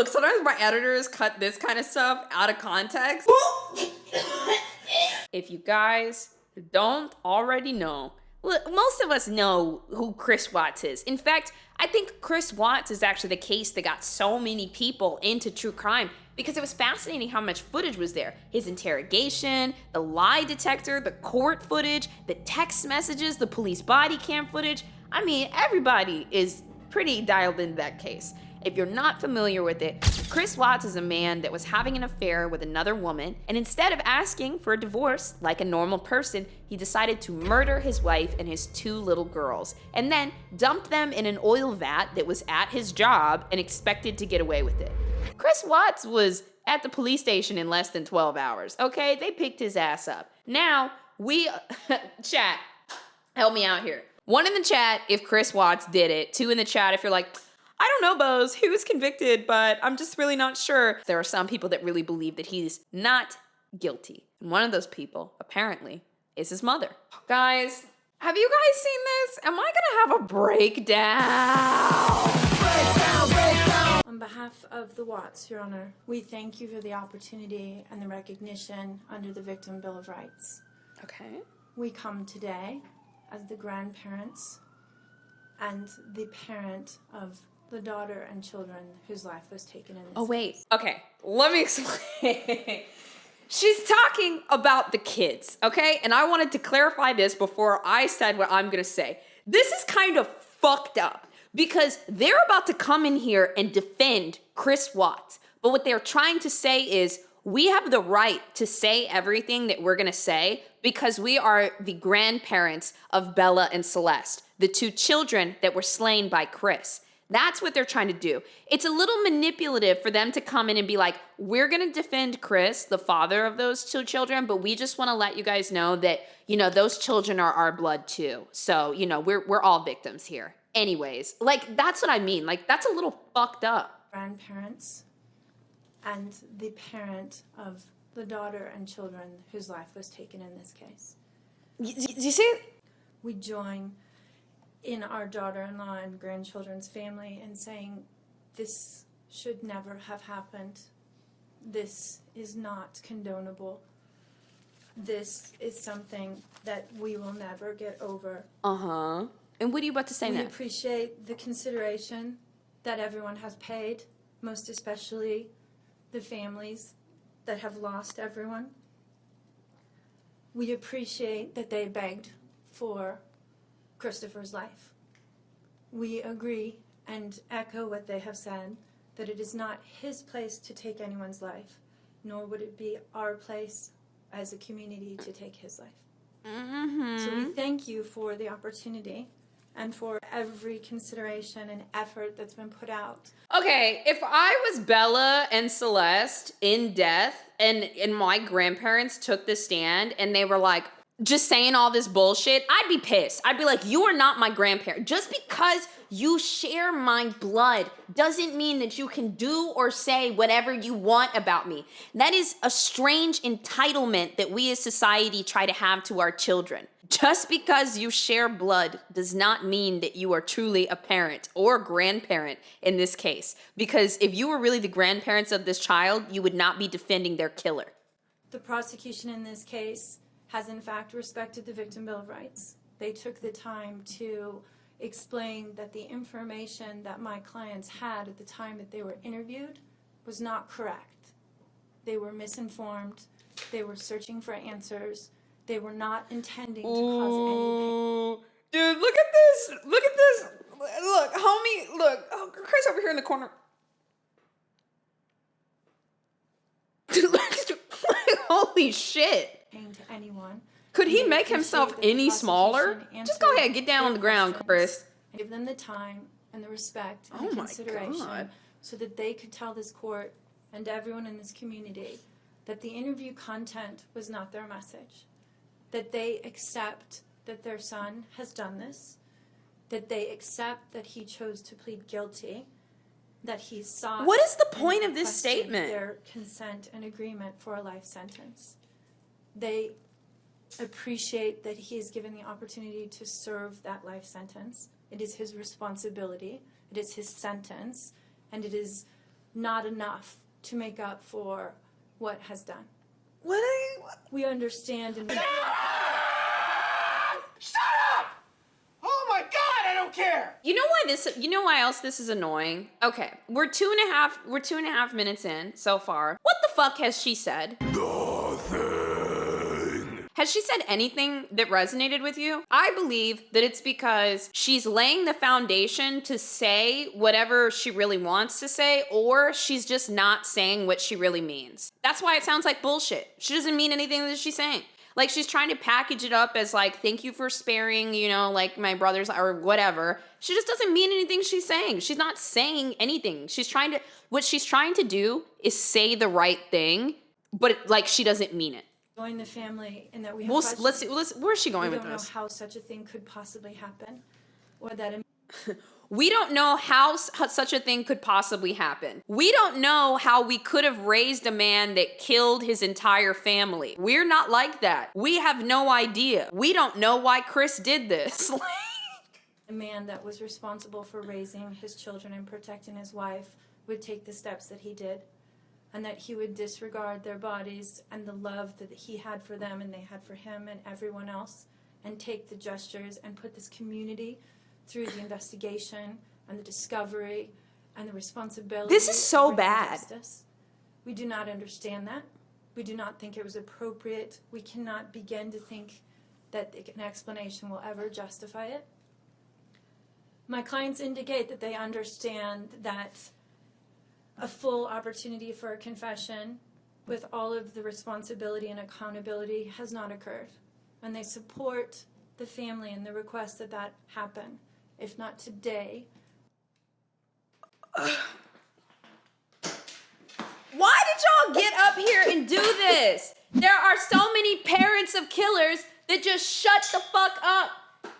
Look, sometimes my editors cut this kind of stuff out of context. If you guys don't already know, look, most of us know who Chris Watts is. In fact, I think Chris Watts is actually the case that got so many people into true crime because it was fascinating how much footage was there. His interrogation, the lie detector, the court footage, the text messages, the police body cam footage. I mean, everybody is pretty dialed into that case. If you're not familiar with it, Chris Watts is a man that was having an affair with another woman, and instead of asking for a divorce like a normal person, he decided to murder his wife and his 2 little girls, and then dumped them in an oil vat that was at his job and expected to get away with it. Chris Watts was at the police station in less than 12 hours, okay? They picked his ass up. Now, chat, help me out here. 1 in the chat if Chris Watts did it, 2 in the chat if you're like, I don't know, BOZE, he was convicted, but I'm just really not sure. There are some people that really believe that he's not guilty. And one of those people, apparently, is his mother. Guys, have you guys seen this? Am I gonna have a breakdown? Breakdown. On behalf of the Watts, Your Honor, we thank you for the opportunity and the recognition under the Victim Bill of Rights. Okay. We come today as the grandparents and the parent of the daughter and children whose life was taken in this case. Okay, let me explain. She's talking about the kids, okay? And I wanted to clarify this before I said what I'm gonna say. This is kind of fucked up because they're about to come in here and defend Chris Watts. But what they're trying to say is we have the right to say everything that we're gonna say because we are the grandparents of Bella and Celeste, the 2 children that were slain by Chris. That's what they're trying to do. It's a little manipulative for them to come in and be like, we're going to defend Chris, the father of those 2 children, but we just want to let you guys know that, you know, those children are our blood too. So, you know, we're all victims here. Anyways, like, that's what I mean. Like, that's a little fucked up. Grandparents and the parent of the daughter and children whose life was taken in this case. You see it? We join in our daughter-in-law and grandchildren's family and saying this should never have happened. This is not condonable. This is something that we will never get over. Uh-huh. And what are you about to say now? We appreciate the consideration that everyone has paid, most especially the families that have lost everyone. We appreciate that they begged for Christopher's life. We agree and echo what they have said, that it is not his place to take anyone's life, nor would it be our place as a community to take his life. Mm-hmm. So we thank you for the opportunity and for every consideration and effort that's been put out. Okay, if I was Bella and Celeste in death and my grandparents took the stand and they were like, just saying all this bullshit, I'd be pissed. I'd be like, you are not my grandparent. Just because you share my blood doesn't mean that you can do or say whatever you want about me. That is a strange entitlement that we as society try to have to our children. Just because you share blood does not mean that you are truly a parent or grandparent in this case. Because if you were really the grandparents of this child, you would not be defending their killer. The prosecution in this case has in fact respected the Victim Bill of Rights. They took the time to explain that the information that my clients had at the time that they were interviewed was not correct. They were misinformed. They were searching for answers. They were not intending to cause any pain. Dude, look at this. Look at this. Look, homie, look. Oh, Chris over here in the corner. Holy shit. To anyone. Could he make himself any smaller? Just go ahead, get down on the ground, Chris. Give them the time and the respect and the consideration so that they could tell this court and everyone in this community that the interview content was not their message. That they accept that their son has done this. That they accept that he chose to plead guilty. That he sought. What is the point of this statement? Their consent and agreement for a life sentence. They appreciate that he is given the opportunity to serve that life sentence. It is his responsibility. It is his sentence. And it is not enough to make up for what has done. What are you... We understand and Shut up! Oh my God, I don't care. You know why else this is annoying? Okay, we're two and a half minutes in so far. What the fuck has she said? Nothing. Has she said anything that resonated with you? I believe that it's because she's laying the foundation to say whatever she really wants to say, or she's just not saying what she really means. That's why it sounds like bullshit. She doesn't mean anything that she's saying. Like, she's trying to package it up as like, thank you for sparing, like my brothers or whatever. She just doesn't mean anything she's saying. She's not saying anything. What she's trying to do is say the right thing, but like she doesn't mean it. join the family and that we have Let's see, where's she going with we don't this? know how such a thing could possibly happen, or that We don't know how such a thing could possibly happen. We don't know how we could have raised a man that killed his entire family. We're not like that. We have no idea. We don't know why Chris did this. a man that was responsible for raising his children and protecting his wife would take the steps that he did, and that he would disregard their bodies and the love that he had for them and they had for him and everyone else, and take the gestures and put this community through the investigation and the discovery and the responsibility. This is so of bringing bad. justice. We do not understand that. We do not think it was appropriate. We cannot begin to think that an explanation will ever justify it. My clients indicate that they understand that a full opportunity for a confession with all of the responsibility and accountability has not occurred. And they support the family and the request that that happen. If not today. Why did y'all get up here and do this? There are so many parents of killers that just shut the fuck up.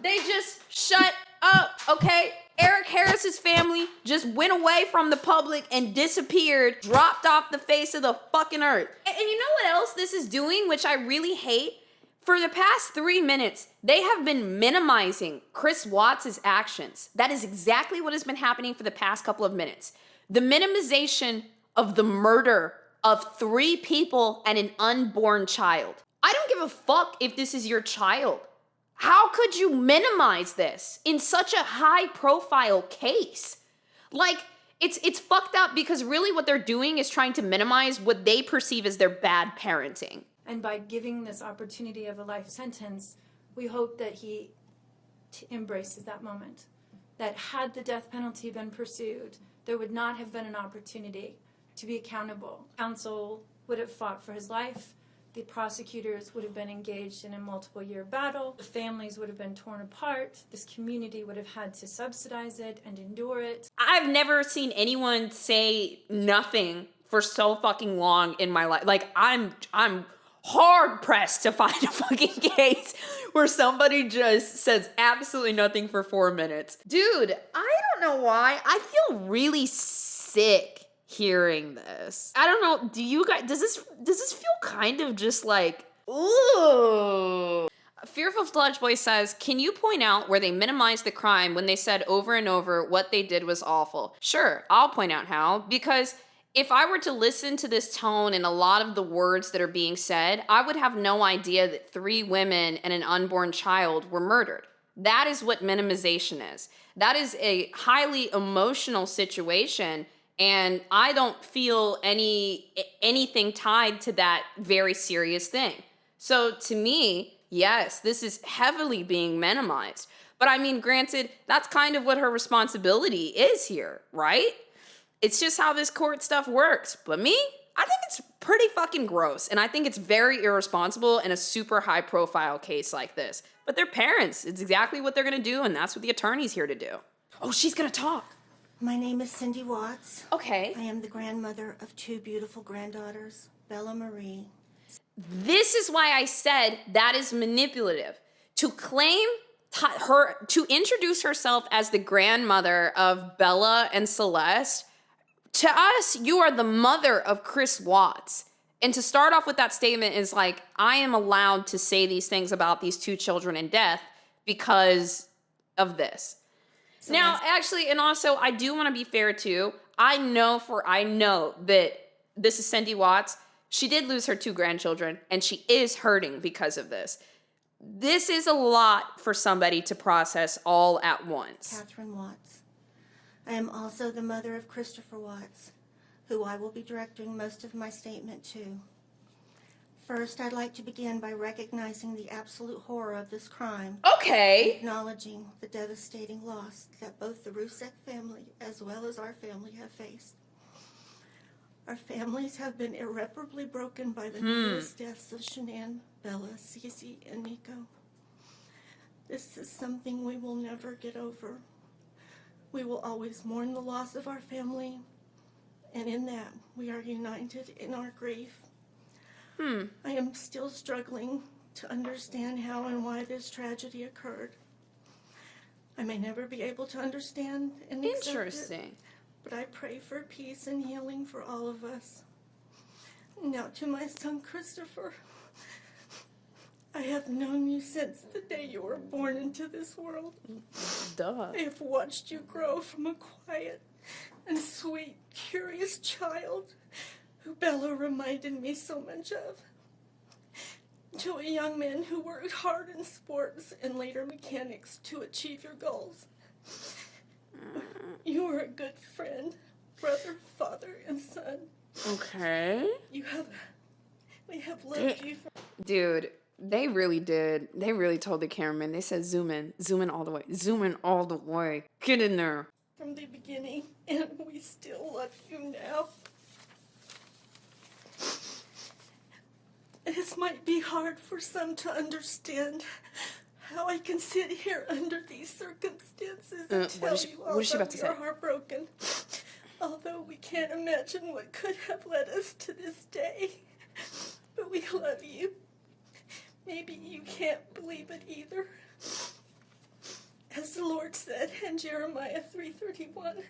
They just shut up, okay? Eric Harris's family just went away from the public and disappeared, dropped off the face of the fucking earth. And you know what else this is doing, which I really hate? For the past 3 minutes, they have been minimizing Chris Watts' actions. That is exactly what has been happening for the past couple of minutes. The minimization of the murder of 3 people and an unborn child. I don't give a fuck if this is your child. How could you minimize this in such a high-profile case? Like, it's fucked up because really what they're doing is trying to minimize what they perceive as their bad parenting. And by giving this opportunity of a life sentence, we hope that he embraces that moment. That had the death penalty been pursued, there would not have been an opportunity to be accountable. Counsel would have fought for his life. The prosecutors would have been engaged in a multiple-year battle. The families would have been torn apart. This community would have had to subsidize it and endure it. I've never seen anyone say nothing for so fucking long in my life. Like, I'm hard pressed to find a fucking case where somebody just says absolutely nothing for 4 minutes. Dude, I don't know why. I feel really sick hearing this. I don't know. Do you guys, does this feel kind of just like, ooh? Fearful Sludge Boy says, can you point out where they minimized the crime when they said over and over what they did was awful? Sure, I'll point out how, because if I were to listen to this tone and a lot of the words that are being said, I would have no idea that 3 women and an unborn child were murdered. That is what minimization is. That is a highly emotional situation, and I don't feel anything tied to that very serious thing. So to me, yes, this is heavily being minimized. But I mean, granted, that's kind of what her responsibility is here, right? It's just how this court stuff works. But me, I think it's pretty fucking gross. And I think it's very irresponsible in a super high profile case like this. But they're parents. It's exactly what they're gonna do. And that's what the attorney's here to do. Oh, she's gonna talk. My name is Cindy Watts. Okay. I am the grandmother of 2 beautiful granddaughters, Bella Marie. This is why I said that is manipulative. To claim to introduce herself as the grandmother of Bella and Celeste, to us, you are the mother of Chris Watts. And to start off with that statement is like, I am allowed to say these things about these 2 children in death because of this. Now, actually, and also, I do want to be fair too. I know that this is Cindy Watts. She did lose her 2 grandchildren, and she is hurting because of this. This is a lot for somebody to process all at once. Catherine Watts. I am also the mother of Christopher Watts, who I will be directing most of my statement to. First, I'd like to begin by recognizing the absolute horror of this crime. Okay. Acknowledging the devastating loss that both the Rusek family as well as our family have faced. Our families have been irreparably broken by the needless deaths of Shanann, Bella, Cece, and Nico. This is something we will never get over. We will always mourn the loss of our family, and in that, we are united in our grief. I am still struggling to understand how and why this tragedy occurred. I may never be able to understand and accept it, Interesting. but I pray for peace and healing for all of us. Now to my son Christopher. I have known you since the day you were born into this world. Duh. I have watched you grow from a quiet and sweet, curious child who Bella reminded me so much of, to a young man who worked hard in sports and later mechanics to achieve your goals. You are a good friend, brother, father, and son. Okay. We have loved you for... Dude, they really did. They really told the cameraman. They said, zoom in all the way. Zoom in all the way. Get in there. from the beginning, and we still love you now. This might be hard for some to understand how I can sit here under these circumstances and tell you all what is she about that to we are say? heartbroken. Although we can't imagine what could have led us to this day. But we love you. Maybe you can't believe it either. As the Lord said in Jeremiah 3:31,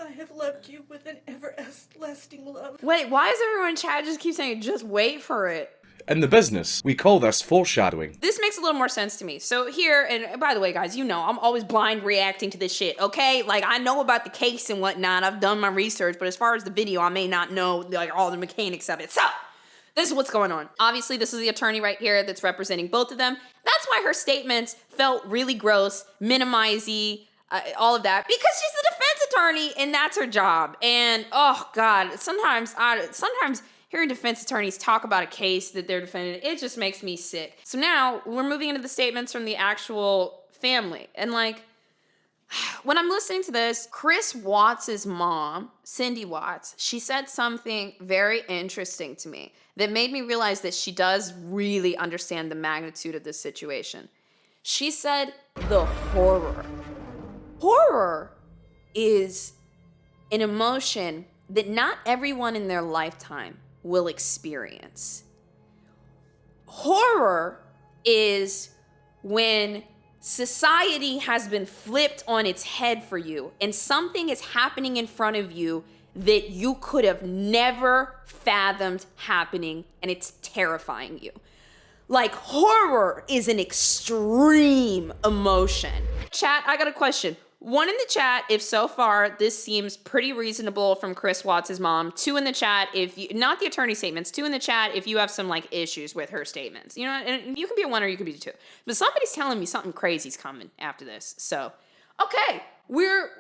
I have loved you with an everlasting love. Wait, why is everyone in chat just keep saying, just wait for it? In the business, we call this foreshadowing. This makes a little more sense to me. So here, and by the way, guys, you know, I'm always blind reacting to this shit, okay? Like, I know about the case and whatnot. I've done my research, but as far as the video, I may not know, like, all the mechanics of it. So, this is what's going on. Obviously, this is the attorney right here that's representing both of them. That's why her statements felt really gross, minimizy, all of that, because she's the defense attorney and that's her job. And, oh, God, sometimes hearing defense attorneys talk about a case that they're defending, it just makes me sick. So now we're moving into the statements from the actual family. And like, when I'm listening to this, Chris Watts' mom, Cindy Watts, she said something very interesting to me that made me realize that she does really understand the magnitude of this situation. She said the horror. Horror is an emotion that not everyone in their lifetime will experience. Horror is when society has been flipped on its head for you and something is happening in front of you that you could have never fathomed happening, and it's terrifying you. Like, horror is an extreme emotion. Chat, I got a question. 1 in the chat, if so far this seems pretty reasonable from Chris Watts' mom. 2 in the chat, if you, not the attorney statements, 2 in the chat if you have some like issues with her statements. You know, and you can be a 1 or you can be a 2. But somebody's telling me something crazy's coming after this. So, okay, we're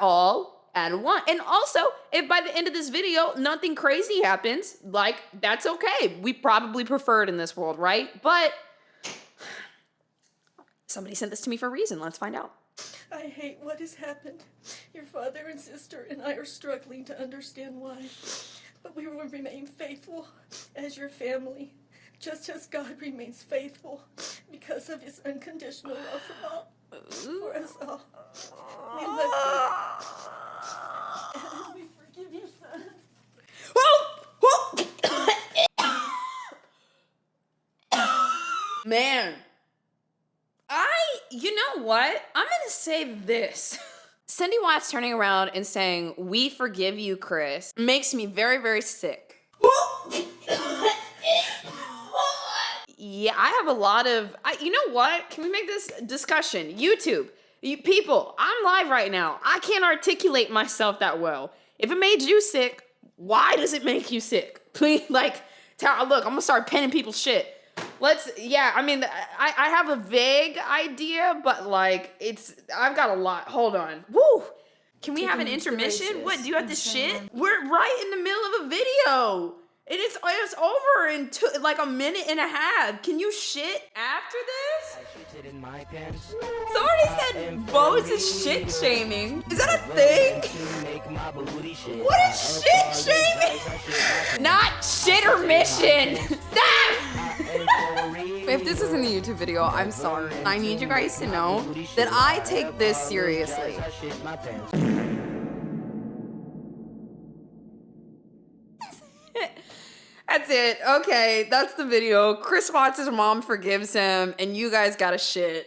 all at a 1. And also, if by the end of this video nothing crazy happens, like, that's okay. We probably prefer it in this world, right? But somebody sent this to me for a reason. Let's find out. I hate what has happened. Your father and sister and I are struggling to understand why. But we will remain faithful as your family, just as God remains faithful because of his unconditional love for us all. We love you. And we forgive you, son. Man. You know what? I'm gonna say this. Cindy Watts turning around and saying, "We forgive you, Chris," makes me very, very sick. Yeah, I have a lot of, you know what? Can we make this discussion? YouTube, you people, I'm live right now. I can't articulate myself that well. If it made you sick, why does it make you sick? Please, like, look, I'm gonna start penning people's shit. I mean, I have a vague idea, but like, I've got a lot. Hold on. Woo! Can we have an intermission? What, do you have to shit? We're right in the middle of a video. It's over in like a minute and a half. Can you shit after this? Somebody said BOZE is shit shaming. Is that a thing? What is shit shaming? Not shittermission. If this isn't a YouTube video, I'm sorry. I need you guys to know that I take this seriously. That's it. Okay, that's the video. Chris Watts' mom forgives him, and you guys gotta shit.